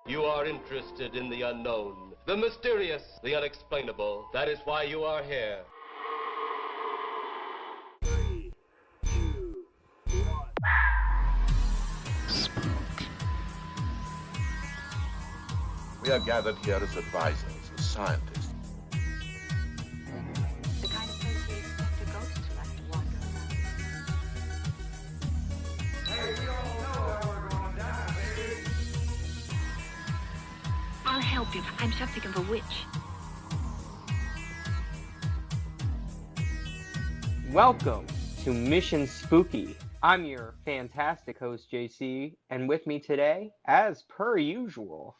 You are interested in the unknown, the mysterious, the unexplainable. That is why you are here. We are gathered here as advisors, as scientists. The kind of place we expect a ghost to like to wander around. Hey, we all know that we're gonna die, baby. I'll help you. I'm something of a witch. Welcome to Mission Spooky. I'm your fantastic host, JC, and with me today, as per usual,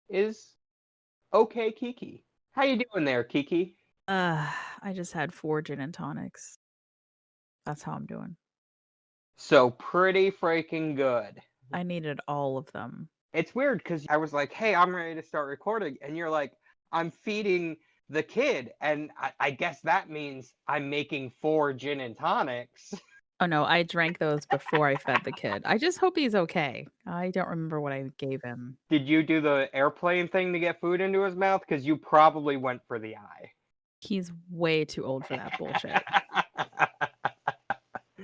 is OK Kiki. How you doing there, Kiki? I just had 4 gin and tonics. That's how I'm doing. So pretty freaking good. I needed all of them. It's weird because I was like, hey, I'm ready to start recording, and you're like, I'm feeding the kid, and I guess that means I'm making 4 gin and tonics. Oh no, I drank those before I fed the kid. I just hope he's okay. I don't remember what I gave him. Did you do the airplane thing to get food into his mouth? Because you probably went for the eye. He's way too old for that bullshit.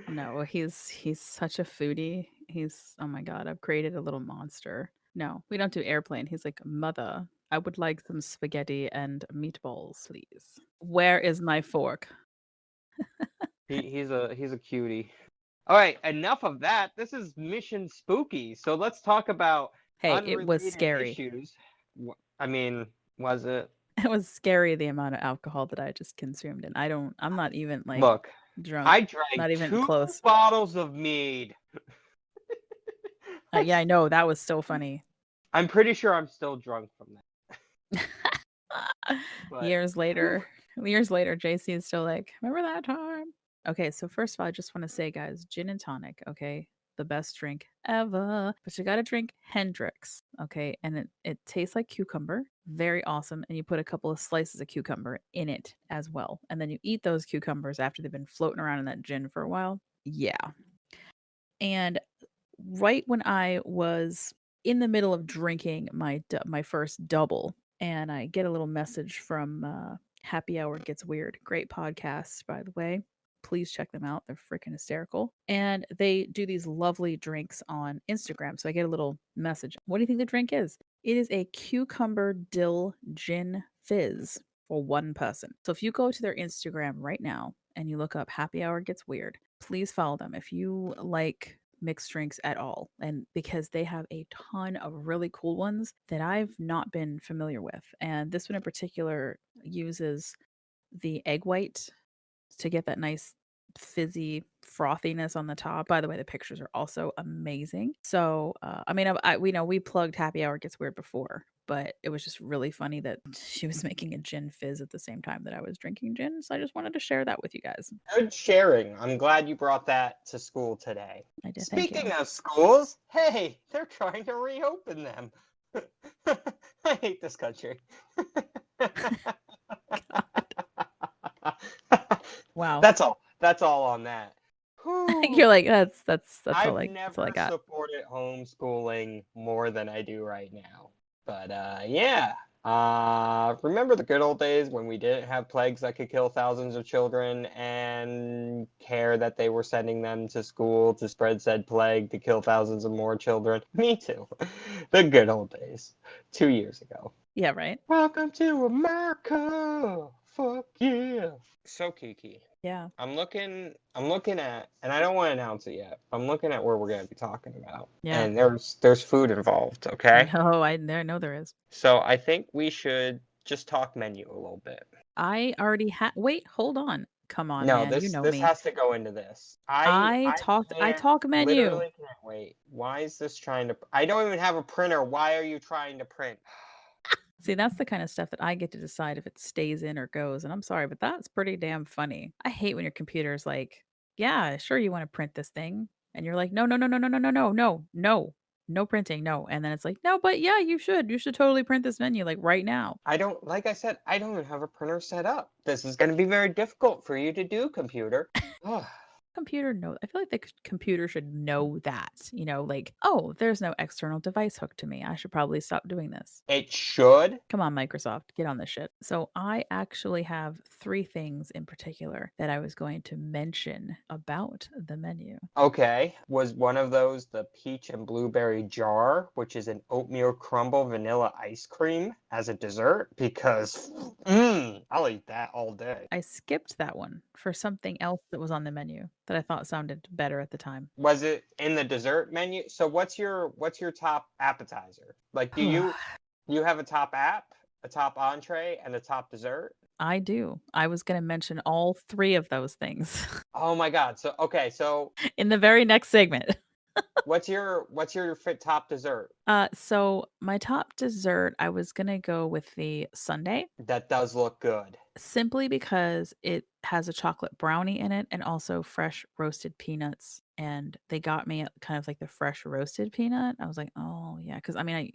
No, he's such a foodie. Oh my god, I've created a little monster. No, we don't do airplane. He's like, mother, I would like some spaghetti and meatballs, please. Where is my fork? He's a cutie. All right, enough of that. This is Mission Spooky, so let's talk about Hey, it was unrelated scary. issues. I mean, was it? It was scary the amount of alcohol that I just consumed, and I'm not even like Look, drunk. I drank not even 2 close. bottles of mead. Yeah, I know that was so funny. I'm pretty sure I'm still drunk from that. But- years later, JC is still like, remember that time? Okay, so first of all, I just want to say, guys, gin and tonic, okay? The best drink ever. But you gotta drink Hendrix, okay? And it tastes like cucumber. Very awesome. And you put a couple of slices of cucumber in it as well. And then you eat those cucumbers after they've been floating around in that gin for a while. Yeah. And right when I was in the middle of drinking my first double, and I get a little message from Happy Hour Gets Weird. Great podcast, by the way. Please check them out. They're freaking hysterical. And they do these lovely drinks on Instagram. So I get a little message. What do you think the drink is? It is a cucumber dill gin fizz for one person. So if you go to their Instagram right now and you look up Happy Hour Gets Weird, please follow them if you like mixed drinks at all, and because they have a ton of really cool ones that I've not been familiar with. And this one in particular uses the egg white to get that nice fizzy frothiness on the top. By the way, the pictures are also amazing. So I mean, we know we plugged Happy Hour Gets Weird before, but it was just really funny that she was making a gin fizz at the same time that I was drinking gin. So I just wanted to share that with you guys. Good sharing. I'm glad you brought that to school today. I did. Thank Speaking you. of schools, hey, they're trying to reopen them. I hate this country. Wow. That's all. That's all on that. You're like, that's all I've I that's all I never got. supported homeschooling more than I do right now. But yeah. Remember the good old days when we didn't have plagues that could kill thousands of children and care that they were sending them to school to spread said plague to kill thousands of more children? Me too. The good old days. 2 years ago. Yeah, right. Welcome to America. Fuck yeah. So Kiki, Yeah. I'm looking at, and I don't want to announce it yet. I'm looking at where we're going to be talking about. Yeah. And there's food involved, okay? No, I know there is. So I think we should just talk menu a little bit. I already wait, hold on. Come on, No, man. this You know this me. has to go into this. I talk menu. Literally can't wait. Why is this trying to? I don't even have a printer. Why are you trying to print? See, that's the kind of stuff that I get to decide if it stays in or goes. And I'm sorry, but that's pretty damn funny. I hate when your computer's like, yeah, sure, you want to print this thing. And you're like, no, no, no, no, no, no, no, no, no, no, no printing, no. And then it's like, no, but yeah, you should. You should totally print this menu like right now. Like I said, I don't even have a printer set up. This is going to be very difficult for you to do, computer. computer know? I feel like the computer should know that, like, oh, there's no external device hooked to me. I should probably stop doing this. It should. Come on, Microsoft, get on this shit. So I actually have 3 things in particular that I was going to mention about the menu. Okay. Was one of those the peach and blueberry jar, which is an oatmeal crumble vanilla ice cream as a dessert? Because I'll eat that all day. I skipped that one for something else that was on the menu that I thought sounded better at the time. Was it in the dessert menu? So what's your top appetizer? Like, do you have a top a top entree, and a top dessert? I do. I was going to mention all 3 of those things Oh my God. So okay, so in the very next segment. what's your top dessert? So my top dessert, I was gonna go with the sundae, That does look good. simply because it has a chocolate brownie in it and also fresh roasted peanuts. And they got me at kind of like the fresh roasted peanut. I was like, oh yeah, because I mean,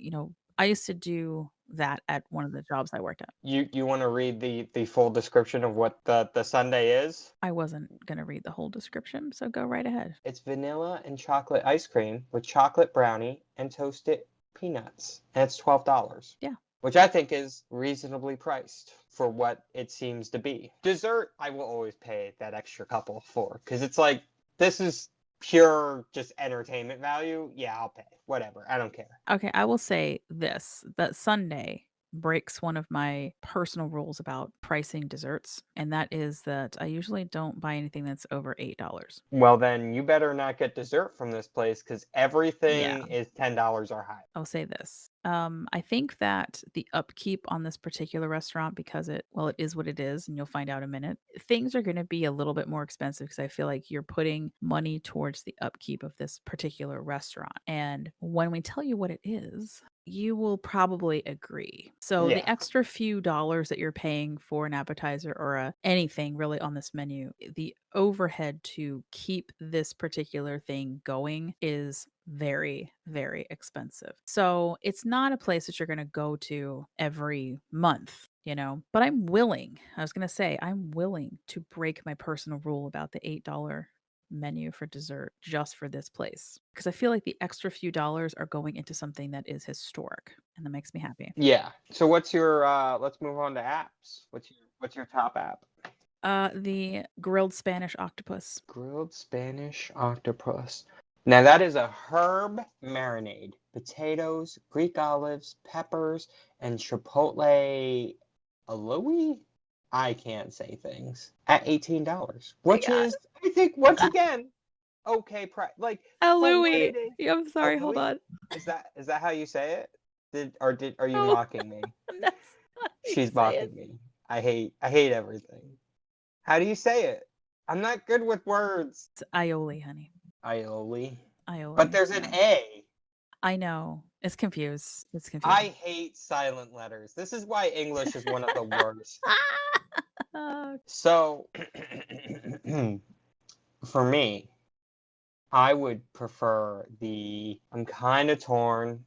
I used to do that at one of the jobs I worked at. You want to read the full description of what the sundae is? I wasn't gonna read the whole description, so go right ahead. It's vanilla and chocolate ice cream with chocolate brownie and toasted peanuts. And it's $12. Yeah. Which I think is reasonably priced for what it seems to be. Dessert, I will always pay that extra couple for, because it's like, this is pure just entertainment value. Yeah, I'll pay. Whatever. I don't care. Okay, I will say this, that sundae breaks one of my personal rules about pricing desserts, and that is that I usually don't buy anything that's over $8. Well, then you better not get dessert from this place, because everything Yeah. is $10 or higher. I'll say this. I think that the upkeep on this particular restaurant, because it is what it is, and you'll find out in a minute, things are going to be a little bit more expensive because I feel like you're putting money towards the upkeep of this particular restaurant. And when we tell you what it is, you will probably agree. So the Yeah. extra few dollars that you're paying for an appetizer or anything really on this menu, the overhead to keep this particular thing going is very, very expensive. So it's not a place that you're going to go to every month, but I'm willing to break my personal rule about the $8 menu for dessert just for this place, because I feel like the extra few dollars are going into something that is historic, and that makes me happy. Yeah. So what's your let's move on to apps. What's your top app? The grilled Spanish octopus. Grilled Spanish octopus. Now that is a herb marinade. Potatoes, Greek olives, peppers, and chipotle aioli? I can't say things. At $18. Which is, I think, once again, okay price. Like Louis. I'm sorry, hold Louis? on. Is that how you say it? Are you mocking me? That's not how you She's say mocking it. me. I hate everything. How do you say it? I'm not good with words. It's aioli, honey. Aioli. Aioli. But there's an A. I know. It's confused. It's confusing. I hate silent letters. This is why English is one of the worst. So, for me, I would prefer I'm kind of torn.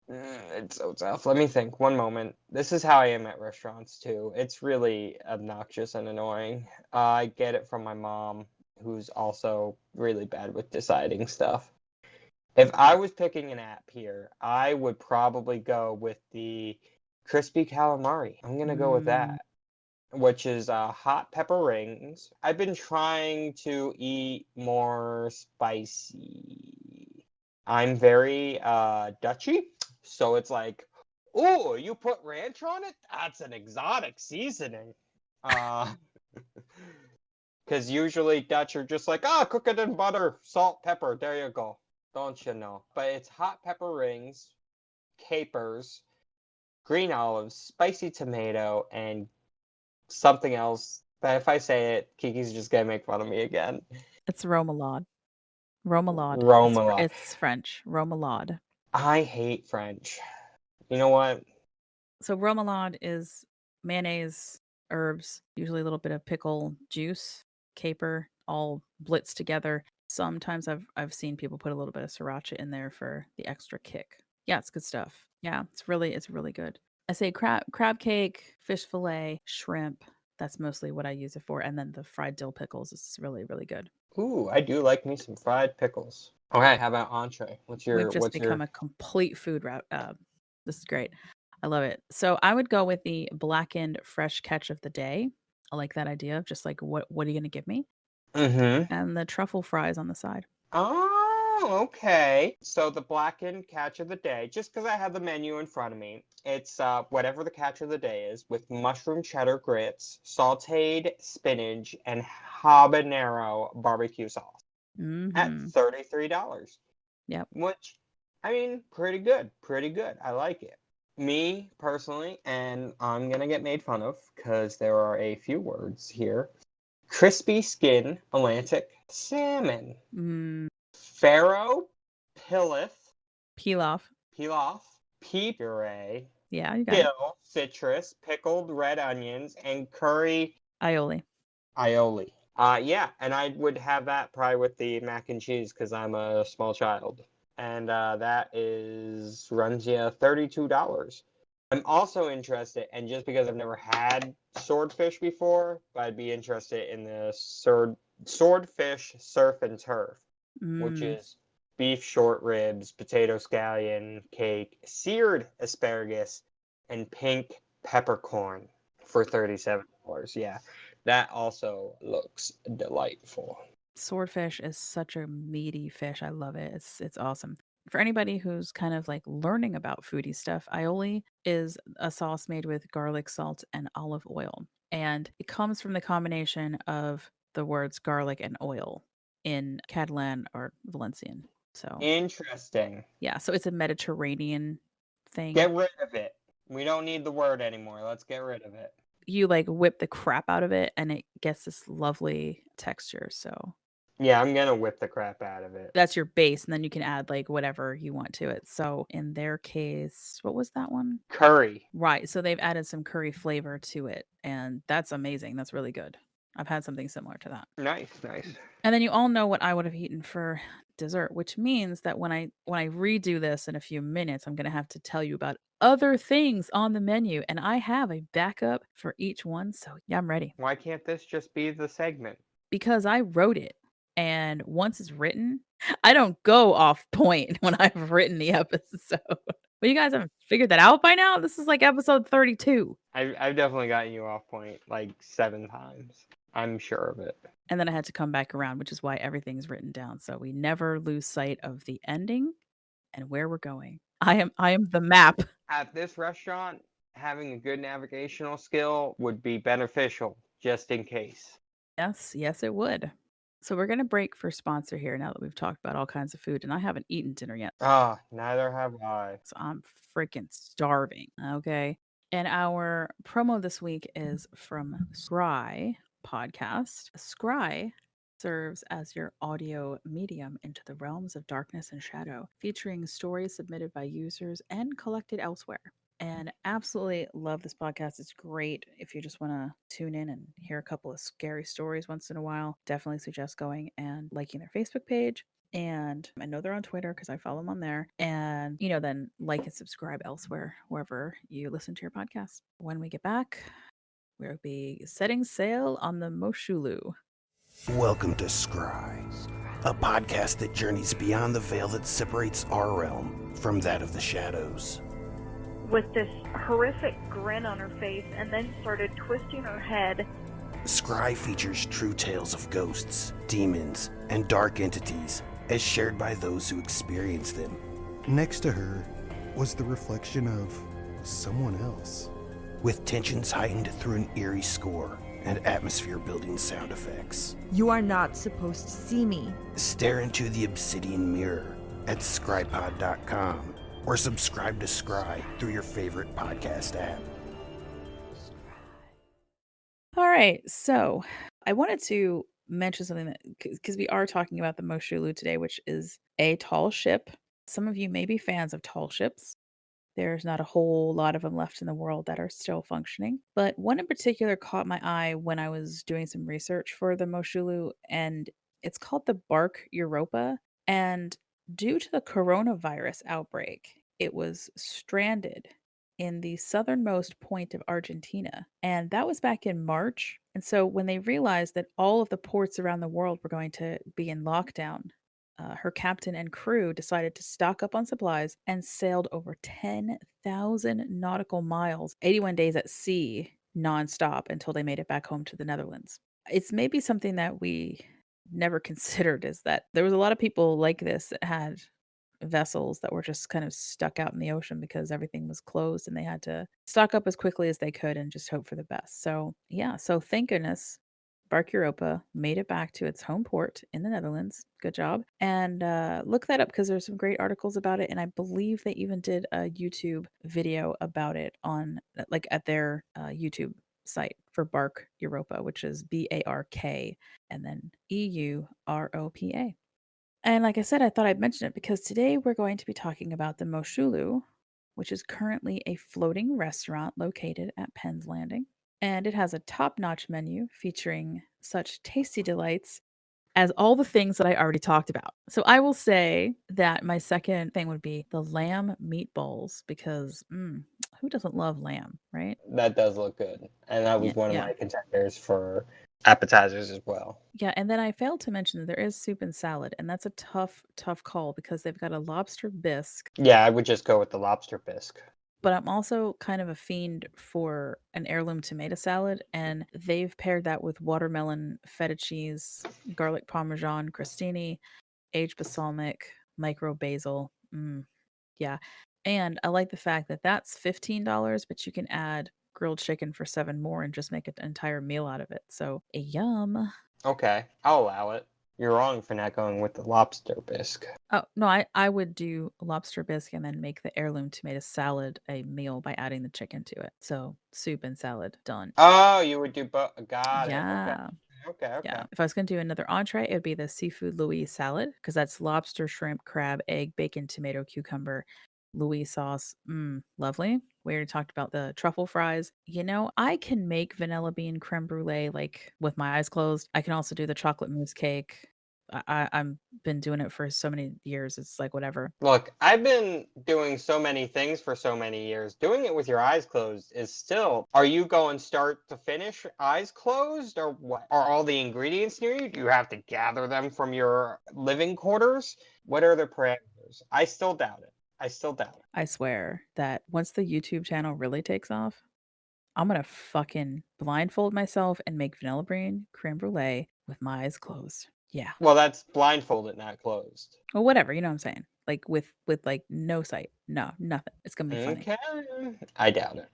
It's so tough. Let me think. One moment. This is how I am at restaurants, too. It's really obnoxious and annoying. I get it from my mom, who's also really bad with deciding stuff. If I was picking an app here, I would probably go with the crispy calamari. I'm going to go with that, which is hot pepper rings. I've been trying to eat more spicy. I'm very Dutchy, so it's like, oh, you put ranch on it? That's an exotic seasoning. Because usually Dutch are just like, cook it in butter, salt, pepper, there you go. Don't you know? But it's hot pepper rings, capers, green olives, spicy tomato, and something else. But if I say it, Kiki's just gonna make fun of me again. It's remoulade. Remoulade. Remoulade. It's French. Remoulade. I hate French. You know what? So remoulade is mayonnaise, herbs, usually a little bit of pickle juice, caper, all blitzed together. Sometimes I've seen people put a little bit of sriracha in there for the extra kick. Yeah, it's good stuff. Yeah, it's really good. I say crab cake, fish fillet, shrimp. That's mostly what I use it for, and then the fried dill pickles is really, really good. Ooh, I do like me some fried pickles. Okay, how about entree? We've just become a complete food route. This is great. I love it. So I would go with the blackened fresh catch of the day. I like that idea of just like what are you gonna give me? Mm-hmm. And the truffle fries on the side. Oh, okay. So the blackened catch of the day, just because I have the menu in front of me, it's whatever the catch of the day is with mushroom cheddar grits, sauteed spinach, and habanero barbecue sauce at Mm-hmm. $33. Yep. Which, I mean, pretty good. Pretty good. I like it. Me personally, and I'm gonna get made fun of because there are a few words here. Crispy skin Atlantic salmon. Mm, Farro, Pilith, peel off. Pilaf, pea puree, Yeah, you got it. dill, citrus, pickled red onions, and curry Aioli. aioli. Yeah, and I would have that probably with the mac and cheese because I'm a small child. And that runs you $32. I'm also interested, and just because I've never had swordfish before, but I'd be interested in the swordfish surf and turf, which Mm, is beef short ribs, potato scallion cake, seared asparagus, and pink peppercorn for $37. Yeah, that also looks delightful. swordfish is such a meaty fish. I love it. It's awesome. For anybody who's kind of like learning about foodie stuff, aioli is a sauce made with garlic, salt, and olive oil. And it comes from the combination of the words garlic and oil in Catalan or Valencian. So, Interesting. yeah, so it's a Mediterranean thing. Get rid of it. We don't need the word anymore. Let's get rid of it. You like whip the crap out of it and it gets this lovely texture. So, Yeah, I'm gonna whip the crap out of it. that's your base, and then you can add like whatever you want to it. So in their case, what was that one? Curry. Right. So they've added some curry flavor to it, and that's amazing. That's really good. I've had something similar to that. Nice, nice. And then you all know what I would have eaten for dessert, which means that when I redo this in a few minutes, I'm going to have to tell you about other things on the menu, and I have a backup for each one. So, yeah, I'm ready. Why can't this just be the segment? Because I wrote it. And once it's written, I don't go off point when I've written the episode. Well, you guys haven't figured that out by now? This is like episode 32. I've definitely gotten you off point like 7 times. I'm sure of it. And then I had to come back around, which is why everything's written down. So we never lose sight of the ending and where we're going. I am the map. At this restaurant, having a good navigational skill would be beneficial, just in case. Yes, it would. So we're gonna break for sponsor here now that we've talked about all kinds of food, and I haven't eaten dinner yet. Ah, neither have I. So I'm freaking starving. Okay. And our promo this week is from Scry podcast. Scry serves as your audio medium into the realms of darkness and shadow, featuring stories submitted by users and collected elsewhere. And absolutely love this podcast. It's great if you just want to tune in and hear a couple of scary stories once in a while. Definitely suggest going and liking their Facebook page. And I know they're on Twitter because I follow them on there. And, then like and subscribe elsewhere, wherever you listen to your podcast. When we get back, we'll be setting sail on the Moshulu. Welcome to Scry, a podcast that journeys beyond the veil that separates our realm from that of the shadows. With this horrific grin on her face, and then started twisting her head. Scry features true tales of ghosts, demons, and dark entities as shared by those who experience them. Next to her was the reflection of someone else. With tensions heightened through an eerie score and atmosphere-building sound effects. You are not supposed to see me. Stare into the obsidian mirror at scrypod.com or subscribe to Scry through your favorite podcast app. All right, so I wanted to mention something that because we are talking about the Moshulu today, which is a tall ship. Some of you may be fans of tall ships. There's not a whole lot of them left in the world that are still functioning, but one in particular caught my eye when I was doing some research for the Moshulu, and it's called the Bark Europa. And due to the coronavirus outbreak, it was stranded in the southernmost point of Argentina. And that was back in March. And so when they realized that all of the ports around the world were going to be in lockdown, her captain and crew decided to stock up on supplies and sailed over 10,000 nautical miles, 81 days at sea, nonstop until they made it back home to the Netherlands. It's maybe something that we never considered is that there was a lot of people like this that had vessels that were just kind of stuck out in the ocean because everything was closed and they had to stock up as quickly as they could and just hope for the best. So, yeah, so thank goodness Bark Europa made it back to its home port in the Netherlands. Good job. And look that up because there's some great articles about it. And I believe they even did a YouTube video about it on, like, at their YouTube site for Bark Europa, which is BARK and then EUROPA. And like I said, I thought I'd mention it because today we're going to be talking about the Moshulu, which is currently a floating restaurant located at Penn's Landing. And it has a top notch menu featuring such tasty delights as all the things that I already talked about. So I will say that my second thing would be the lamb meatballs because who doesn't love lamb, right? That does look good. And that was one of Yeah. my contenders for appetizers as well. Yeah, and then I failed to mention that there is soup and salad, and that's a tough call because they've got a lobster bisque. Yeah, I would just go with the lobster bisque. But I'm also kind of a fiend for an heirloom tomato salad, and they've paired that with watermelon, feta cheese, garlic parmesan, crostini, aged balsamic, micro basil. Yeah. And I like the fact that that's $15, but you can add grilled chicken for 7 more and just make an entire meal out of it. So, yum. Okay, I'll allow it. You're wrong for not going with the lobster bisque. Oh, no, I would do lobster bisque and then make the heirloom tomato salad a meal by adding the chicken to it. So, soup and salad, done. Oh, you would do both. Got it. Yeah. Okay. Yeah. If I was going to do another entree, it would be the seafood Louise salad because that's lobster, shrimp, crab, egg, bacon, tomato, cucumber, Louise sauce. Lovely. We already talked about the truffle fries. You know, I can make vanilla bean creme brulee like with my eyes closed. I can also do the chocolate mousse cake. I'm been doing it for so many years. It's like whatever. Look, I've been doing so many things for so many years. Doing it with your eyes closed is still. Are you going start to finish eyes closed, or what? Are all the ingredients near you? Do you have to gather them from your living quarters? What are the parameters? I still doubt it. I swear that once the YouTube channel really takes off, I'm gonna fucking blindfold myself and make vanilla bean creme brulee with my eyes closed. Yeah. Well, that's blindfolded, not closed. Well, whatever, you know what I'm saying? Like with like no sight. No, nothing. It's gonna be funny. Okay. I doubt it.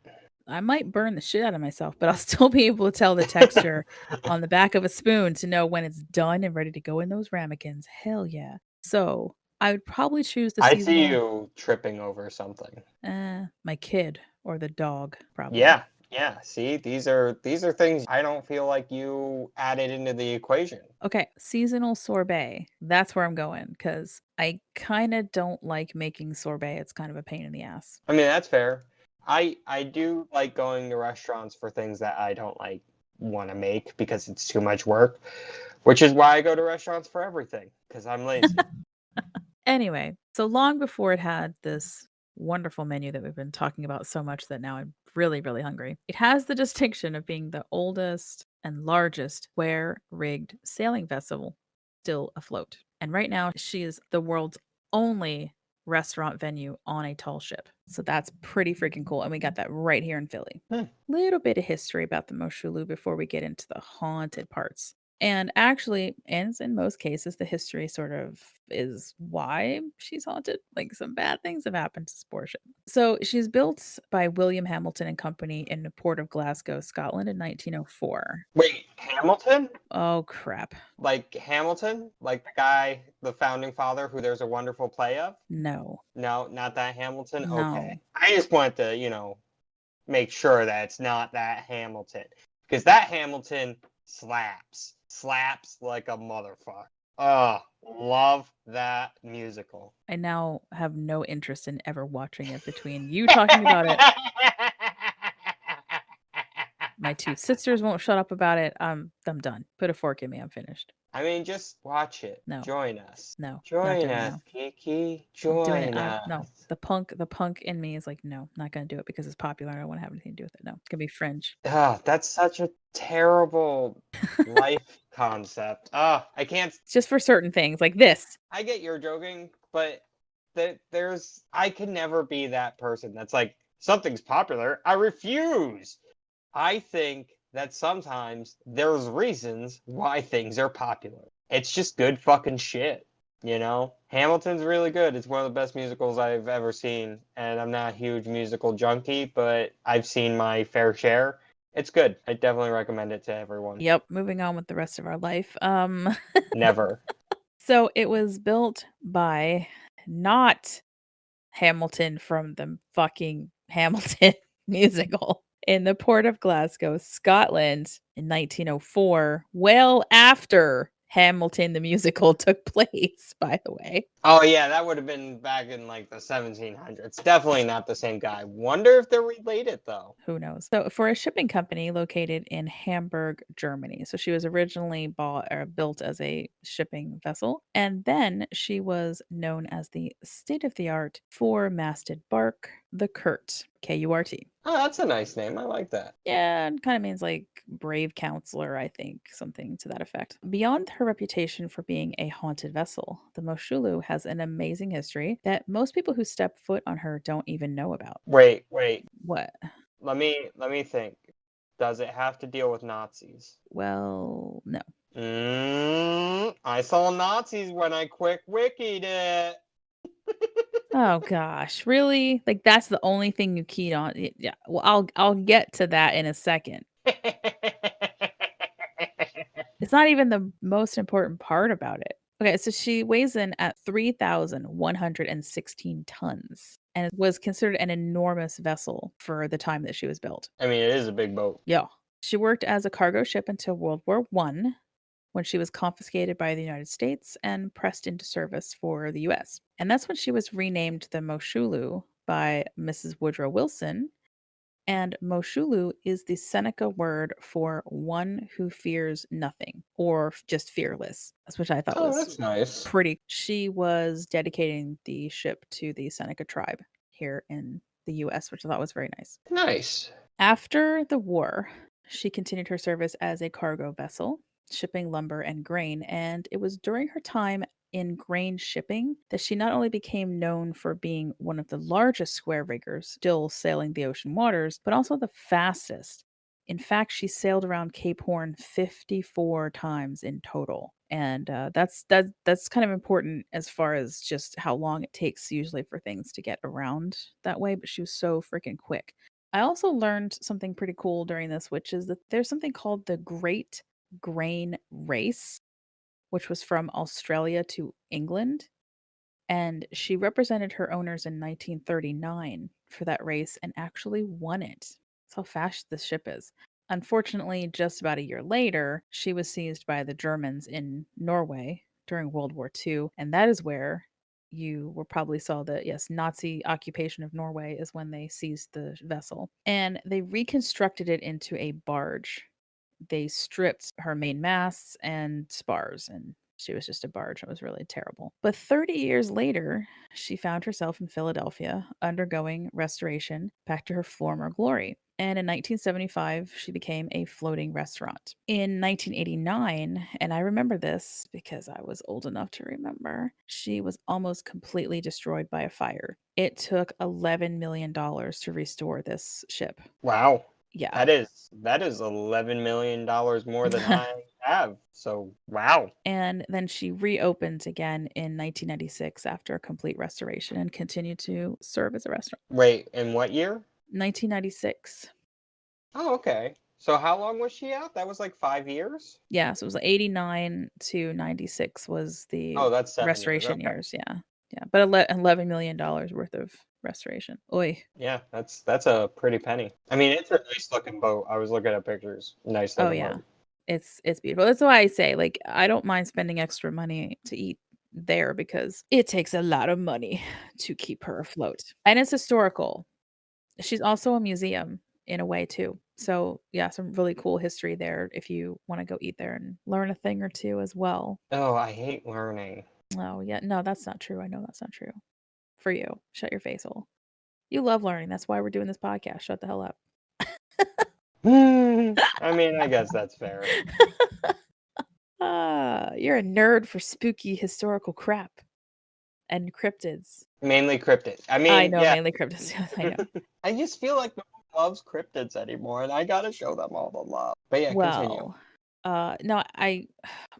I might burn the shit out of myself, but I'll still be able to tell the texture on the back of a spoon to know when it's done and ready to go in those ramekins. Hell yeah. So I would probably choose the I seasonal. see you tripping over something. My kid or the dog, probably. Yeah. See, these are things I don't feel like you added into the equation. Okay, seasonal sorbet. That's where I'm going because I kind of don't like making sorbet. It's kind of a pain in the ass. I mean, that's fair. I do like going to restaurants for things that I don't like want to make because it's too much work, which is why I go to restaurants for everything because I'm lazy. Anyway, so long before it had this wonderful menu that we've been talking about so much that now I'm really, really hungry. It has the distinction of being the oldest and largest square-rigged sailing vessel still afloat. And right now, she is the world's only restaurant venue on a tall ship. So that's pretty freaking cool. And we got that right here in Philly. Little bit of history about the Moshulu before we get into the haunted parts. And actually, and in most cases, the history sort of is why she's haunted. Like some bad things have happened to this poor ship. So she's built by William Hamilton and Company in the port of Glasgow, Scotland in 1904. Wait, Hamilton? Oh, crap. Like Hamilton? Like the guy, the founding father who there's a wonderful play of? No. No, not that Hamilton? No. Okay. I just want to, make sure that it's not that Hamilton. Because that Hamilton slaps like a motherfucker. Oh, love that musical. I now have no interest in ever watching it between you talking about it, My two sisters won't shut up about it. I'm done. Put a fork in me. I'm finished. I mean, just watch it. No. Join us. No, not Join doing it. us, No, Kiki. I'm doing it. Join us. No, the punk in me is like, no, not gonna do it because it's popular. I don't want to have anything to do with it. No, it's gonna be fringe. That's such a terrible life concept. I can't. It's just for certain things like this. I get you're joking, but I can never be that person that's like, something's popular. I refuse. I think that sometimes there's reasons why things are popular. It's just good fucking shit, you know? Hamilton's really good. It's one of the best musicals I've ever seen, and I'm not a huge musical junkie, but I've seen my fair share. It's good. I definitely recommend it to everyone. Yep, moving on with the rest of our life. Never. So it was built by not Hamilton from the fucking Hamilton musical in the port of Glasgow, Scotland in 1904, well after Hamilton the musical took place, by the way. Oh yeah, that would have been back in like the 1700s. Definitely not the same guy. Wonder if they're related though. Who knows? So for a shipping company located in Hamburg, Germany. So she was originally built as a shipping vessel, and then she was known as the state-of-the-art four-masted bark, the Kurt, Kurt. Oh, that's a nice name. I like that. Yeah, it kind of means like brave counselor, I think, something to that effect. Beyond her reputation for being a haunted vessel, the Moshulu has an amazing history that most people who step foot on her don't even know about. Wait. What? Let me think. Does it have to deal with Nazis? Well, no. I saw Nazis when I quick wikied it. Oh gosh, really? Like that's the only thing you keyed on? Yeah. Well, I'll get to that in a second. It's not even the most important part about it. Okay, so she weighs in at 3,116 tons and was considered an enormous vessel for the time that she was built. I mean, it is a big boat. Yeah. She worked as a cargo ship until World War I, when she was confiscated by the United States and pressed into service for the US. And that's when she was renamed the Moshulu by Mrs. Woodrow Wilson. And Moshulu is the Seneca word for one who fears nothing or just fearless, which I thought was that's nice. pretty. She was dedicating the ship to the Seneca tribe here in the US, which I thought was very nice. Nice. After the war, she continued her service as a cargo vessel, shipping lumber and grain, and it was during her time in grain shipping that she not only became known for being one of the largest square riggers still sailing the ocean waters, but also the fastest. In fact, she sailed around Cape Horn 54 times in total. And that's kind of important as far as just how long it takes usually for things to get around that way, but she was so freaking quick. I also learned something pretty cool during this, which is that there's something called the Great Grain Race, which was from Australia to England. And she represented her owners in 1939 for that race and actually won it. That's how fast this ship is. Unfortunately, just about a year later, she was seized by the Germans in Norway during World War II. And that is where you will probably saw the Nazi occupation of Norway is when they seized the vessel. And they reconstructed it into a barge. They stripped her main masts and spars, and she was just a barge. It was really terrible. But 30 years later, she found herself in Philadelphia undergoing restoration back to her former glory. And in 1975, she became a floating restaurant. In 1989, and I remember this because I was old enough to remember, she was almost completely destroyed by a fire. It took $11 million to restore this ship. Wow. Yeah. That is $11 million more than I have. So wow. And then she reopened again in 1996 after a complete restoration and continued to serve as a restaurant. Wait, in what year? 1996. Oh, okay. So how long was she out? That was like 5 years? Yeah, so it was 89 to 96 was the that's 7 restoration years. years. Yeah. Yeah. But $11 million worth of restoration. Oy. Yeah, that's a pretty penny. I mean, it's a nice looking boat. I was looking at pictures. Nice looking yeah. boat. It's beautiful. That's why I say, like, I don't mind spending extra money to eat there because it takes a lot of money to keep her afloat. And it's historical. She's also a museum in a way too. So yeah, some really cool history there if you want to go eat there and learn a thing or two as well. Oh, I hate learning. Oh yeah, no, that's not true. I know that's not true. For you, shut your face hole. You love learning. That's why we're doing this podcast. Shut the hell up. I mean, I guess that's fair. You're a nerd for spooky historical crap and cryptids. Mainly cryptids. I I mean, know, yeah. mainly cryptids. Yes, I know. I just feel like no one loves cryptids anymore, and I gotta show them all the love. But yeah, continue. Well, no,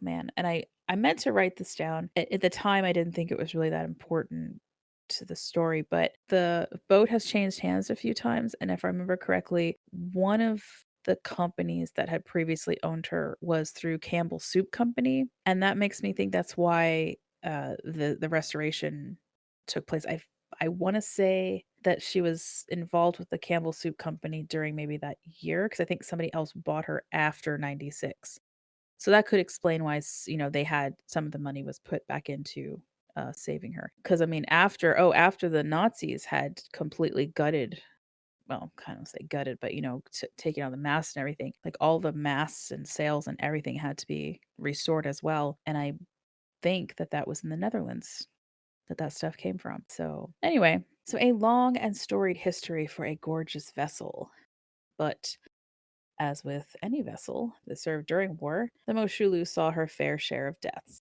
man, and I meant to write this down. At the time, I didn't think it was really that important to the story, but the boat has changed hands a few times, and if I remember correctly, one of the companies that had previously owned her was through Campbell Soup Company, and that makes me think that's why the restoration took place. I want to say that she was involved with the Campbell Soup Company during maybe that year because I think somebody else bought her after 96. So that could explain why they had some of the money was put back into saving her. Because I mean, after the Nazis had completely gutted, well, kind of say gutted, but taking out the masts and everything, like all the masts and sails and everything had to be restored as well. And I think that was in the Netherlands that stuff came from. So anyway, so a long and storied history for a gorgeous vessel. But as with any vessel that served during war, the Moshulu saw her fair share of deaths.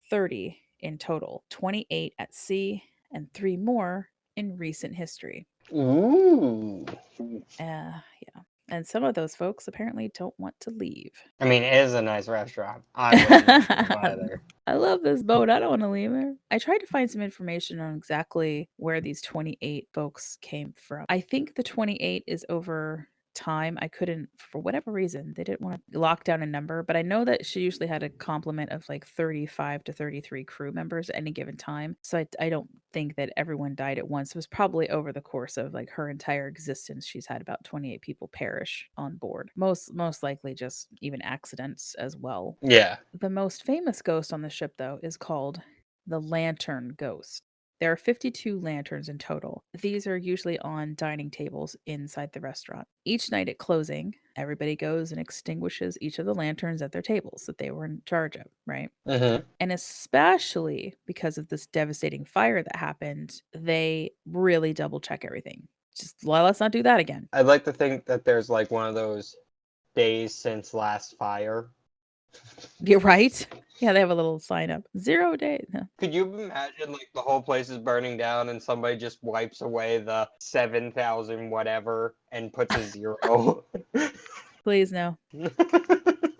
30 in total, 28 at sea, and 3 more in recent history. Ooh. Yeah. And some of those folks apparently don't want to leave. I mean, it is a nice restaurant. I wouldn't leave either. I love this boat. I don't want to leave her. I tried to find some information on exactly where these 28 folks came from. I think the 28 is over time. I couldn't, for whatever reason, they didn't want to lock down a number, but I know that she usually had a complement of like 35 to 33 crew members at any given time. So I don't think that everyone died at once. It was probably over the course of like her entire existence. She's had about 28 people perish on board. Most likely just even accidents as well. Yeah. The most famous ghost on the ship, though, is called the Lantern Ghost. There are 52 lanterns in total. These are usually on dining tables inside the restaurant. Each night at closing, everybody goes and extinguishes each of the lanterns at their tables that they were in charge of, right? Mm-hmm. And especially because of this devastating fire that happened, they really double check everything. Just let's not do that again. I'd like to think that there's like one of those days since last fire. You're right. Yeah, they have a little sign up. 0 days. Could you imagine like the whole place is burning down and somebody just wipes away the 7,000 whatever and puts a 0? Please no.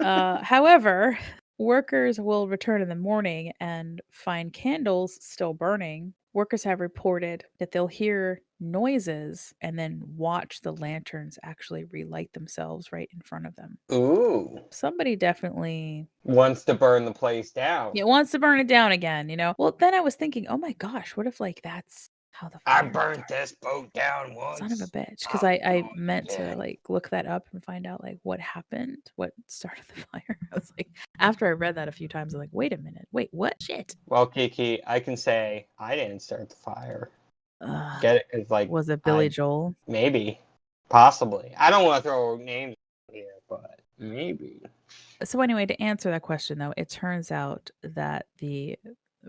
However, workers will return in the morning and find candles still burning. Workers have reported that they'll hear noises and then watch the lanterns actually relight themselves right in front of them. Ooh. Somebody definitely wants to burn the place down. wants to burn it down again, Well, then I was thinking, oh my gosh, what if like that's how the I fire burnt this boat down once. Son of a bitch. Because I'll I do it meant to again. like look that up and find out like what happened, what started the fire. I was like, after I read that a few times, I'm like, wait a minute, wait, what? Shit. Well, Kiki, I can say I didn't start the fire. Ugh. Get it? It's like Was it Billy Joel? Maybe, possibly. I don't want to throw names here, but maybe. So anyway, to answer that question though, it turns out that the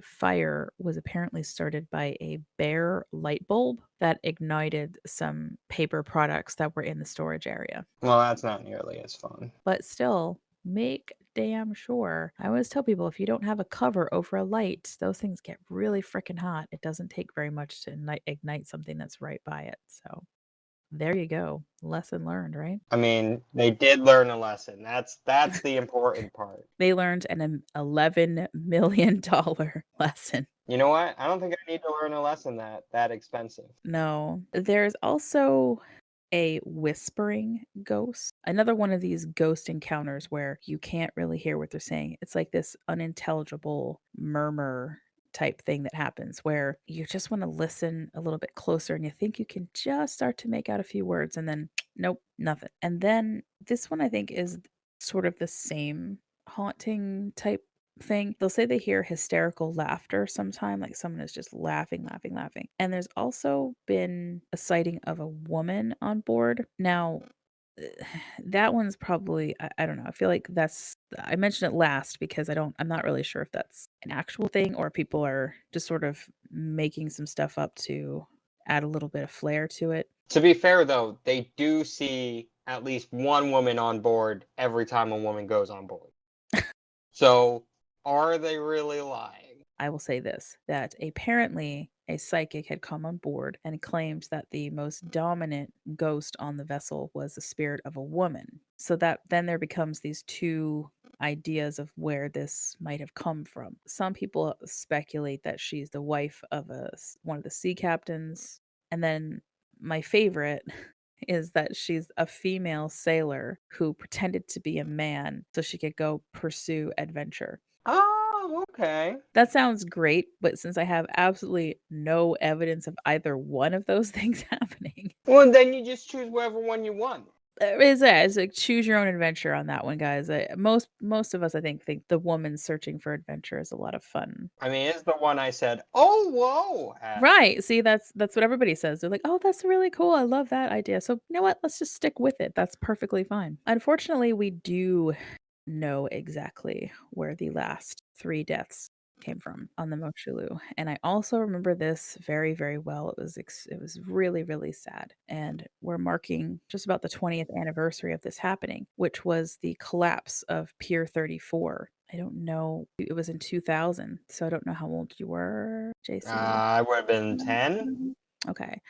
fire was apparently started by a bare light bulb that ignited some paper products that were in the storage area. Well, that's not nearly as fun. But still, make damn sure. I always tell people if you don't have a cover over a light, those things get really freaking hot. It doesn't take very much to ignite something that's right by it. So there you go. Lesson learned, right? I mean, they did learn a lesson. That's the important part. They learned an $11 million lesson. You know what? I don't think I need to learn a lesson that expensive. No. There's also a whispering ghost. Another one of these ghost encounters where you can't really hear what they're saying. It's like this unintelligible murmur type thing that happens where you just want to listen a little bit closer and you think you can just start to make out a few words and then nope, nothing. And then this one I think is sort of the same haunting type thing. They'll say they hear hysterical laughter sometime, like someone is just laughing, laughing, laughing. And there's also been a sighting of a woman on board. Now, that one's probably I don't know. I feel like I mentioned it last because I'm not really sure if that's an actual thing or people are just sort of making some stuff up to add a little bit of flair to it. To be fair, though, they do see at least one woman on board every time a woman goes on board. So, are they really lying? I will say this, that apparently a psychic had come on board and claimed that the most dominant ghost on the vessel was the spirit of a woman. So that then there becomes these two ideas of where this might have come from. Some people speculate that she's the wife of one of the sea captains, and then my favorite is that she's a female sailor who pretended to be a man so she could go pursue adventure. Oh, okay. That sounds great, but since I have absolutely no evidence of either one of those things happening, Well, then you just choose whatever one you want. it's like choose your own adventure on that one, guys. Most of us, I think the woman searching for adventure is a lot of fun. I mean, it's the one I said, "Oh, whoa!" at. Right. See, that's what everybody says. They're like, "Oh, that's really cool. I love that idea." So, you know what? Let's just stick with it. That's perfectly fine. Unfortunately, we do know exactly where the last 3 deaths came from on the Moshulu, and I also remember this very, very well. It was really, really sad, and we're marking just about the 20th anniversary of this happening, which was the collapse of Pier 34. I don't know. It was in 2000, so I don't know how old you were, JC. I would have been 10. Okay.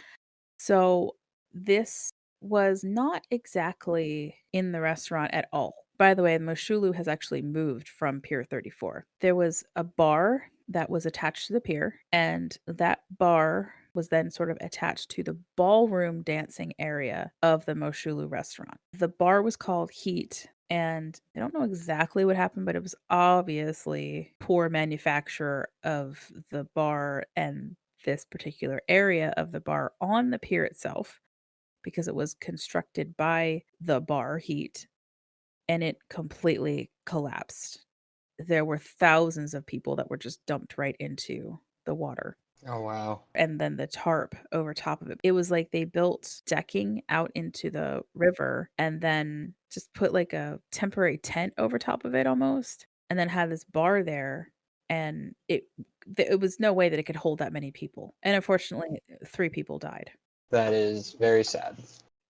So this was not exactly in the restaurant at all. By the way, Moshulu has actually moved from Pier 34. There was a bar that was attached to the pier, and that bar was then sort of attached to the ballroom dancing area of the Moshulu restaurant. The bar was called Heat, and I don't know exactly what happened, but it was obviously poor manufacture of the bar and this particular area of the bar on the pier itself, because it was constructed by the bar Heat, and it completely collapsed. There were thousands of people that were just dumped right into the water. Oh, wow. And then the tarp over top of it. It was like they built decking out into the river and then just put like a temporary tent over top of it almost, and then had this bar there. And it was no way that it could hold that many people. And unfortunately, 3 people died. That is very sad.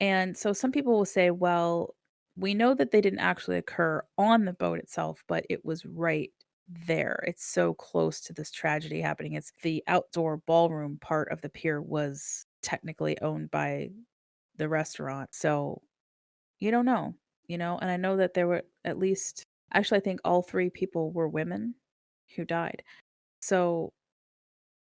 And so some people will say, well, we know that they didn't actually occur on the boat itself, but it was right there. It's so close to this tragedy happening. It's the outdoor ballroom part of the pier was technically owned by the restaurant. So you don't know, and I know that there were at least, actually, I think all 3 people were women who died. So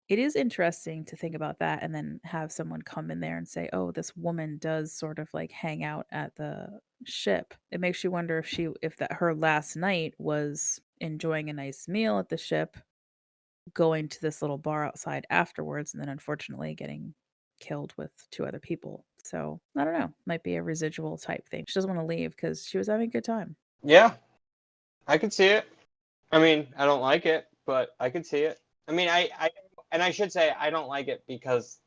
it is interesting to think about that and then have someone come in there and say, "Oh, this woman does sort of like hang out at the ship." It makes you wonder if that her last night was enjoying a nice meal at the ship, going to this little bar outside afterwards, and then unfortunately getting killed with 2 other people. So, I don't know, might be a residual type thing. She doesn't want to leave because she was having a good time. Yeah, I could see it. I mean, I don't like it, but I could see it. I mean, I should say I don't like it because,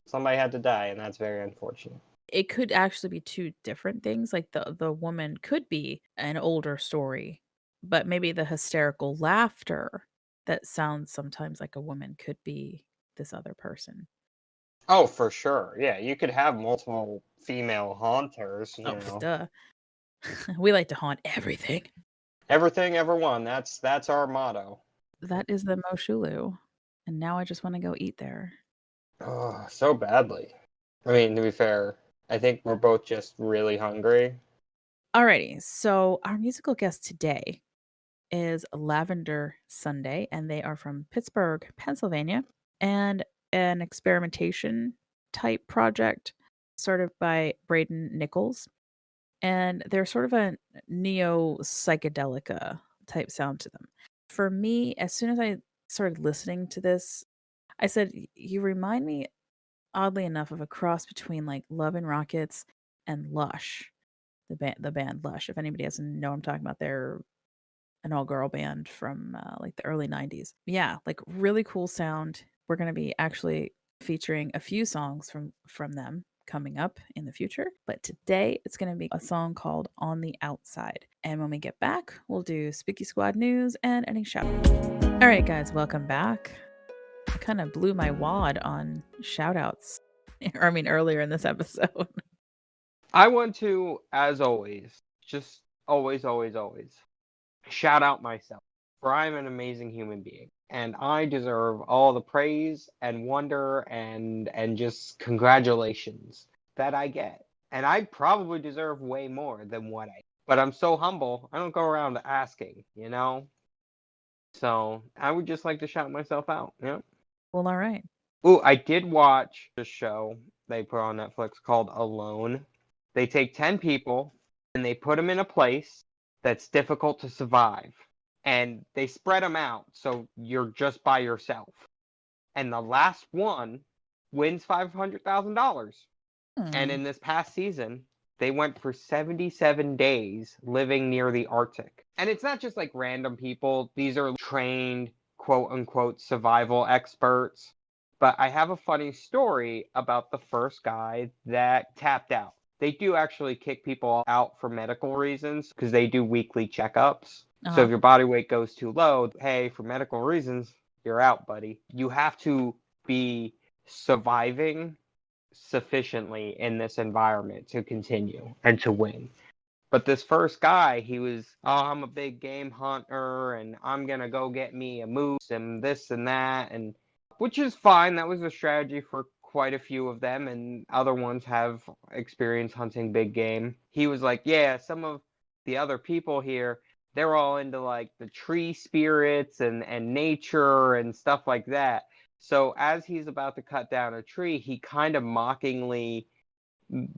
somebody had to die, and that's very unfortunate. It could actually be 2 different things. Like the woman could be an older story, but maybe the hysterical laughter that sounds sometimes like a woman could be this other person. Oh, for sure. Yeah, you could have multiple female haunters, Duh. We like to haunt everything. Everything, everyone. That's our motto. That is the Moshulu, and now I just wanna go eat there. Oh, so badly. I mean, to be fair, I think we're both just really hungry. Alrighty, so our musical guest today is Lavender Sunday, and they are from Pittsburgh, Pennsylvania, and an experimentation type project started by Braden Nichols. And they're sort of a neo psychedelica type sound to them. For me, as soon as I started listening to this, I said, You remind me, oddly enough, of a cross between like Love and Rockets and Lush, the band Lush. If anybody doesn't know what I'm talking about, they're an all-girl band from like the early 90s. Yeah, like really cool sound. We're going to be actually featuring a few songs from them coming up in the future, but today it's going to be a song called On the Outside. And when we get back, we'll do Spooky Squad news and any shout outs. All right, guys, welcome back. I kind of blew my wad on shout outs. I mean, earlier in this episode. I want to, as always, just always, shout out myself. For I'm an amazing human being. And I deserve all the praise and wonder and just congratulations that I get. And I probably deserve way more than what I. But I'm so humble, I don't go around asking, you know? So I would just like to shout myself out, yeah. Well, all right. Ooh, I did watch a show they put on Netflix called Alone. They take 10 people and they put them in a place that's difficult to survive. And they spread them out so you're just by yourself. And the last one wins $500,000. And in this past season, they went for 77 days living near the Arctic. And it's not just like random people. These are trained, quote unquote, survival experts. But I have a funny story about the first guy that tapped out. They do actually kick people out for medical reasons because they do weekly checkups. So if your body weight goes too low, hey, for medical reasons, you're out, buddy. You have to be surviving sufficiently in this environment to continue and to win. But this first guy, he was, I'm a big game hunter and I'm going to go get me a moose and this and that, and which is fine. That was a strategy for quite a few of them, and other ones have experience hunting big game. He was like, yeah, some of the other people here, they're all into like the tree spirits and nature and stuff like that. So as he's about to cut down a tree, he kind of mockingly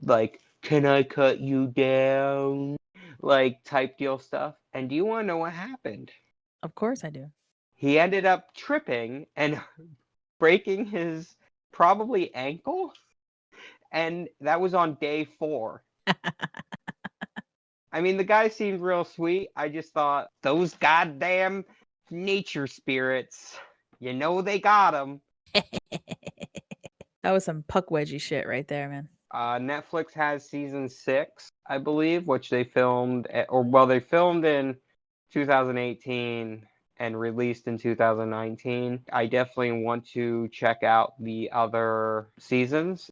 like, can I cut you down? Like type deal stuff. And do you want to know what happened? Of course I do. He ended up tripping and breaking his probably ankle. And that was on day 4. I mean, the guy seemed real sweet. I just thought, those goddamn nature spirits, you know they got them. That was some puck wedgie shit right there, man. Netflix has season 6, I believe, which they filmed, they filmed in 2018 and released in 2019. I definitely want to check out the other seasons.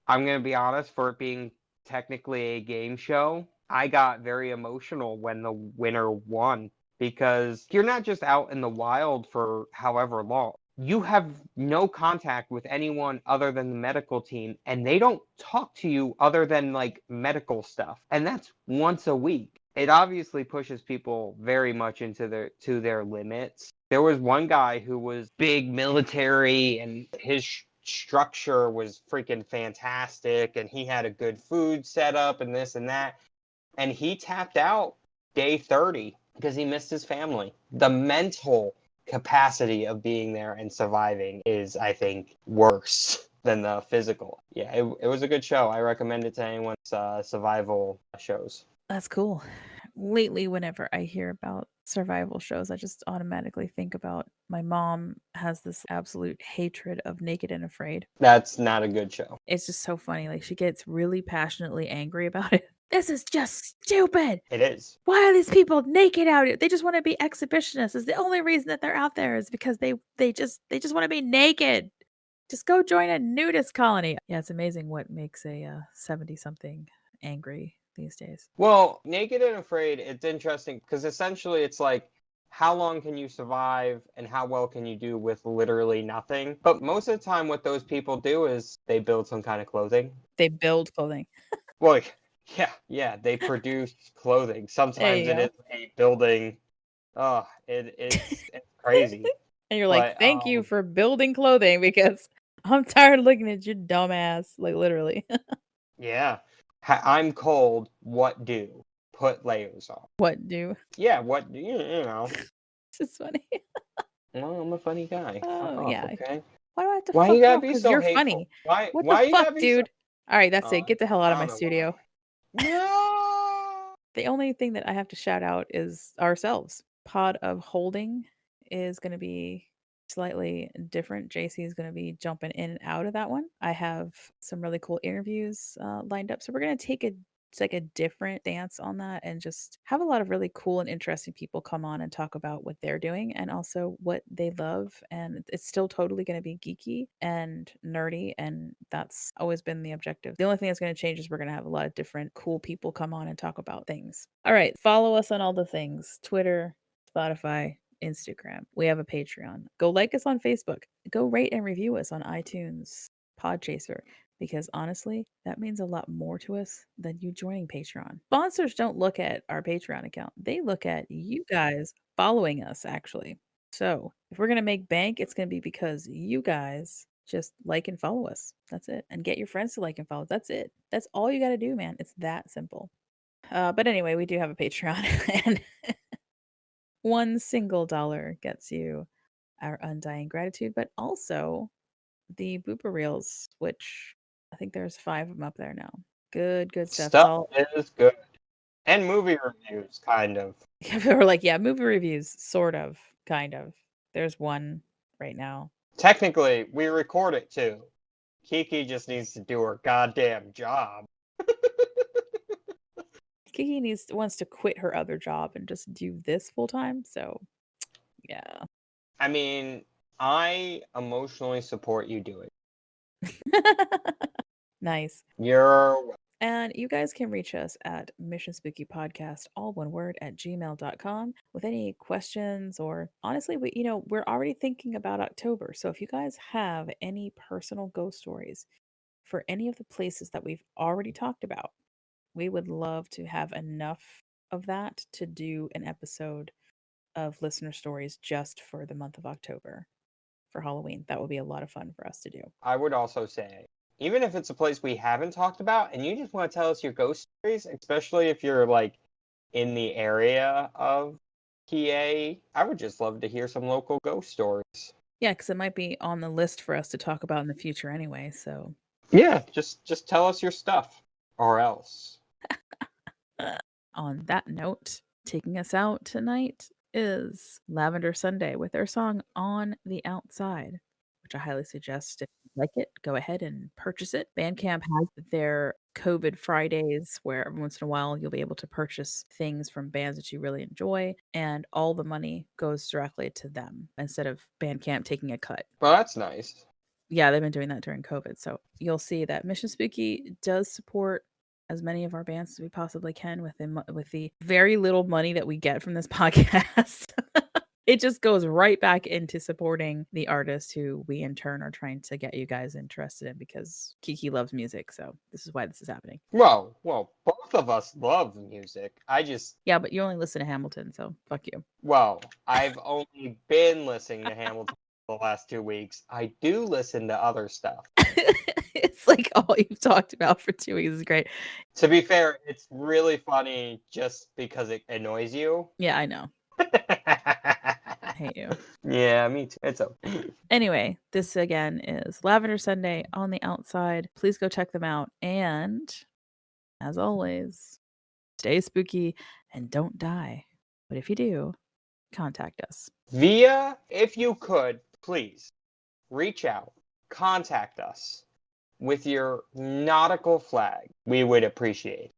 I'm going to be honest, for it being technically a game show, I got very emotional when the winner won, because you're not just out in the wild for however long. You have no contact with anyone other than the medical team, and they don't talk to you other than like medical stuff. And that's once a week. It obviously pushes people very much into their limits. There was one guy who was big military, and his structure was freaking fantastic, and he had a good food setup and this and that. And he tapped out day 30 because he missed his family. The mental capacity of being there and surviving is, I think, worse than the physical. Yeah, it was a good show. I recommend it to anyone's survival shows. That's cool. Lately, whenever I hear about survival shows, I just automatically think about my mom has this absolute hatred of Naked and Afraid. That's not a good show. It's just so funny. Like, she gets really passionately angry about it. This is just stupid. It is. Why are these people naked out here? They just want to be exhibitionists. Is the only reason that they're out there is because they just want to be naked. Just go join a nudist colony. Yeah, it's amazing what makes a 70-something angry these days. Well, Naked and Afraid, it's interesting because essentially it's like, how long can you survive and how well can you do with literally nothing? But most of the time what those people do is they build some kind of clothing. They build clothing. Well, yeah, they produce clothing. Sometimes it is a building. Oh, it's crazy. And you're like, thank you for building clothing, because I'm tired of looking at your dumb ass. Like, literally. Yeah. I'm cold. What do? Put layers on. What do? Yeah, what do? You know. This is funny. Well, I'm a funny guy. Oh, yeah. Okay. Why do I have to Why fuck you gotta off? be 'Cause so you're hateful? funny. Why What the you gotta fuck, be dude? All right, that's it. Get the hell out of I my don't know studio. No. The only thing that I have to shout out is ourselves. pod of holding is going to be slightly different. JC is going to be jumping in and out of that one. I have some really cool interviews lined up. So we're going to take a different stance on that and just have a lot of really cool and interesting people come on and talk about what they're doing and also what they love. And it's still totally going to be geeky and nerdy. And that's always been the objective. The only thing that's going to change is we're going to have a lot of different cool people come on and talk about things. All right. Follow us on all the things: Twitter, Spotify, Instagram. We have a Patreon. Go like us on Facebook. Go rate and review us on iTunes, Podchaser, because honestly, that means a lot more to us than you joining Patreon. Sponsors don't look at our Patreon account. They look at you guys following us, actually. So if we're going to make bank, it's going to be because you guys just like and follow us. That's it. And get your friends to like and follow. That's it. That's all you got to do, man. It's that simple. But anyway, we do have a Patreon, and one single dollar gets you our undying gratitude, but also the Booper Reels, which I think there's 5 of them up there now. Good stuff. It's Stuff all is good. And movie reviews, kind of. we're like, yeah, movie reviews, sort of, kind of. There's one right now. Technically, we record it too. Kiki just needs to do her goddamn job. Kiki wants to quit her other job and just do this full time. So, yeah. I mean, I emotionally support you doing. Nice. And you guys can reach us at Mission Spooky Podcast, all one word, at gmail.com with any questions, or honestly, we're already thinking about October. So if you guys have any personal ghost stories for any of the places that we've already talked about, we would love to have enough of that to do an episode of listener stories just for the month of October for Halloween. That would be a lot of fun for us to do. I would also say, even if it's a place we haven't talked about and you just want to tell us your ghost stories, especially if you're like in the area of PA, I would just love to hear some local ghost stories. Yeah, because it might be on the list for us to talk about in the future anyway. So yeah, just tell us your stuff, or else. On that note, taking us out tonight is Lavender Sunday with their song On the Outside, which I highly suggest. If you like it, go ahead and purchase it. Bandcamp has their COVID Fridays where every once in a while you'll be able to purchase things from bands that you really enjoy, and all the money goes directly to them instead of Bandcamp taking a cut. Well, that's nice. Yeah, they've been doing that during COVID. So you'll see that Mission Spooky does support as many of our bands as we possibly can with the very little money that we get from this podcast. It just goes right back into supporting the artists who we in turn are trying to get you guys interested in, because Kiki loves music. So this is why this is happening. Well, both of us love music. Yeah, but you only listen to Hamilton, so fuck you. Well, I've only been listening to Hamilton the last 2 weeks. I do listen to other stuff. It's like all you've talked about for 2 weeks is great. To be fair, it's really funny just because it annoys you. Yeah, I know. I hate you. Yeah, me too. It's okay. Anyway, this again is Lavender Sunday on the Outside. Please go check them out. And as always, stay spooky and don't die. But if you do, contact us. If you could, please reach out, contact us with your nautical flag. We would appreciate it.